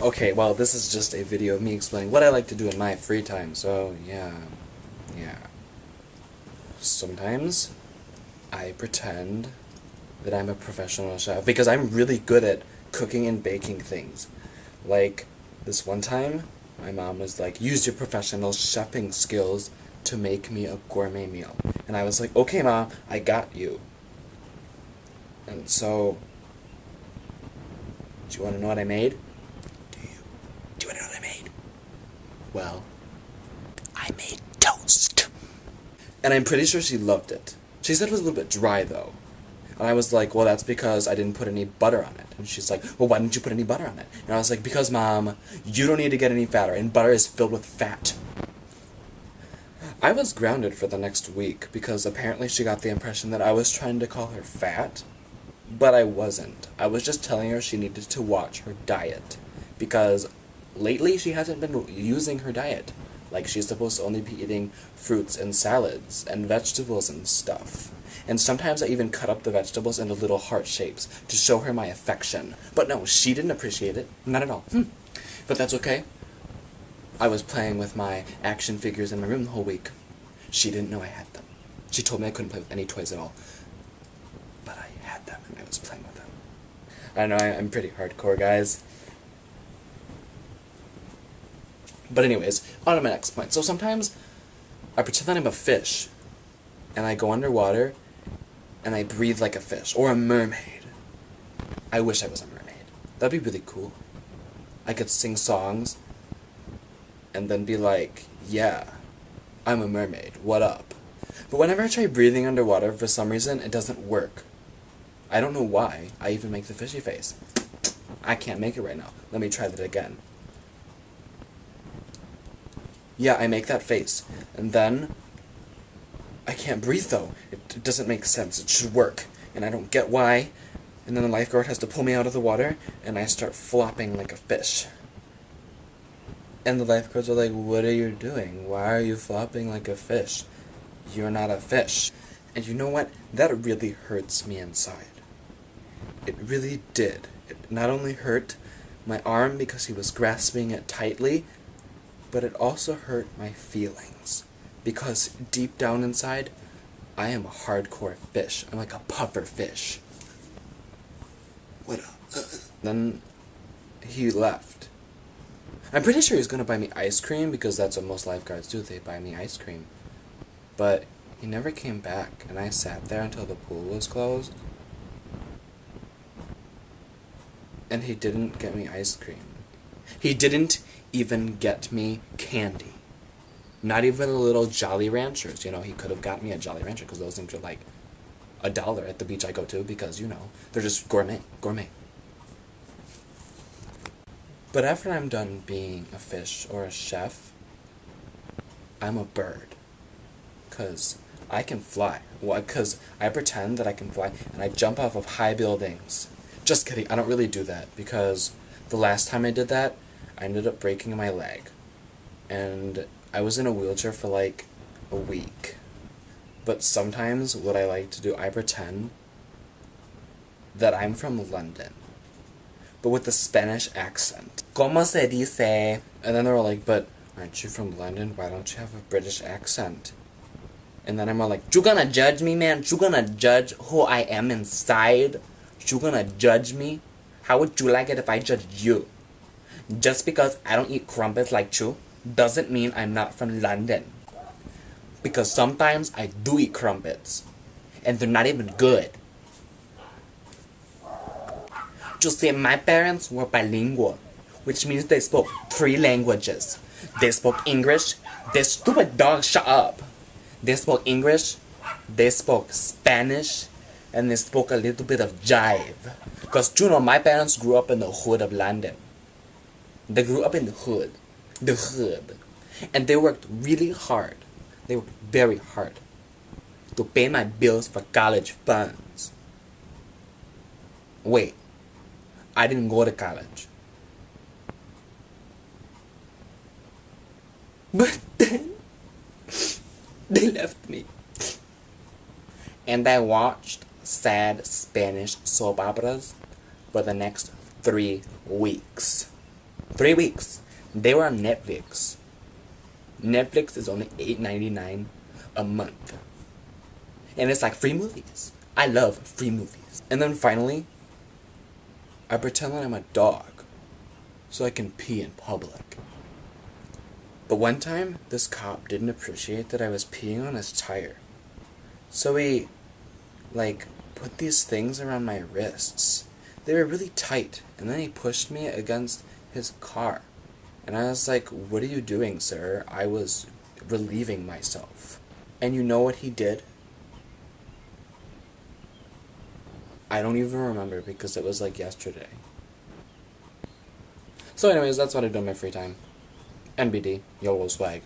Okay, well, this is just a video of me explaining what I like to do in my free time, so yeah. Sometimes I pretend that I'm a professional chef because I'm really good at cooking and baking things. Like, this one time, my mom was like, use your professional chefing skills to make me a gourmet meal. And I was like, okay, Mom, I got you. And so, do you want to know what I made? Do you want to know what I made? Well, I made toast. And I'm pretty sure she loved it. She said it was a little bit dry, though. And I was like, well, that's because I didn't put any butter on it. And she's like, well, why didn't you put any butter on it? And I was like, because, Mom, you don't need to get any fatter, and butter is filled with fat. I was grounded for the next week because apparently she got the impression that I was trying to call her fat, but I wasn't. I was just telling her she needed to watch her diet because lately she hasn't been using her diet. Like, she's supposed to only be eating fruits and salads and vegetables and stuff. And sometimes I even cut up the vegetables into little heart shapes to show her my affection. But no, she didn't appreciate it. Not at all. But that's okay. I was playing with my action figures in my room the whole week. She didn't know I had them. She told me I couldn't play with any toys at all. But I had them and I was playing with them. I know, I'm pretty hardcore, guys. But anyways, on to my next point. So sometimes I pretend that I'm a fish, and I go underwater, and I breathe like a fish, or a mermaid. I wish I was a mermaid. That'd be really cool. I could sing songs, and then be like, yeah, I'm a mermaid, what up? But whenever I try breathing underwater, for some reason, it doesn't work. I don't know why. I even make the fishy face. I can't make it right now. Let me try that again. Yeah, I make that face. And then, I can't breathe though. It doesn't make sense. It should work. And I don't get why. And then the lifeguard has to pull me out of the water, and I start flopping like a fish. And the lifeguards are like, what are you doing? Why are you flopping like a fish? You're not a fish. And you know what? That really hurts me inside. It really did. It not only hurt my arm because he was grasping it tightly, but it also hurt my feelings. Because deep down inside, I am a hardcore fish. I'm like a puffer fish. What up? Then he left. I'm pretty sure he's gonna buy me ice cream because that's what most lifeguards do. They buy me ice cream. But he never came back, and I sat there until the pool was closed. And he didn't get me ice cream. He didn't even get me candy. Not even a little Jolly Ranchers. You know, he could have got me a Jolly Rancher because those things are like $1 at the beach I go to because, you know, they're just gourmet. But after I'm done being a fish or a chef, I'm a bird. Because I can fly. Because I pretend that I can fly and I jump off of high buildings. Just kidding, I don't really do that because the last time I did that, I ended up breaking my leg. And I was in a wheelchair for like a week. But sometimes what I like to do, I pretend that I'm from London, but with a Spanish accent. ¿Cómo se dice? And then they were like, but aren't you from London? Why don't you have a British accent? And then I'm all like, you gonna judge me, man? You gonna judge who I am inside? You gonna judge me? How would you like it if I judged you? Just because I don't eat crumpets like you doesn't mean I'm not from London. Because sometimes I do eat crumpets, and they're not even good. You see, my parents were bilingual, which means they spoke 3 languages. They spoke English. This stupid dog, shut up. They spoke English, they spoke Spanish, and they spoke a little bit of jive. Because, you know, my parents grew up in the hood of London. They grew up in the hood. And they worked really hard. They worked very hard to pay my bills for college funds. Wait, I didn't go to college. But then, they left me. And I watched sad Spanish soap operas for the next 3 weeks. 3 weeks. They were on Netflix. Netflix is only $8.99 a month. And it's like free movies. I love free movies. And then finally, I pretend that I'm a dog so I can pee in public. But one time, this cop didn't appreciate that I was peeing on his tire. So he, put these things around my wrists. They were really tight, and then he pushed me against his car. And I was like, "What are you doing, sir?" I was relieving myself. And you know what he did? I don't even remember because it was like yesterday. So anyways, that's what I do in my free time. NBD, YOLO swag.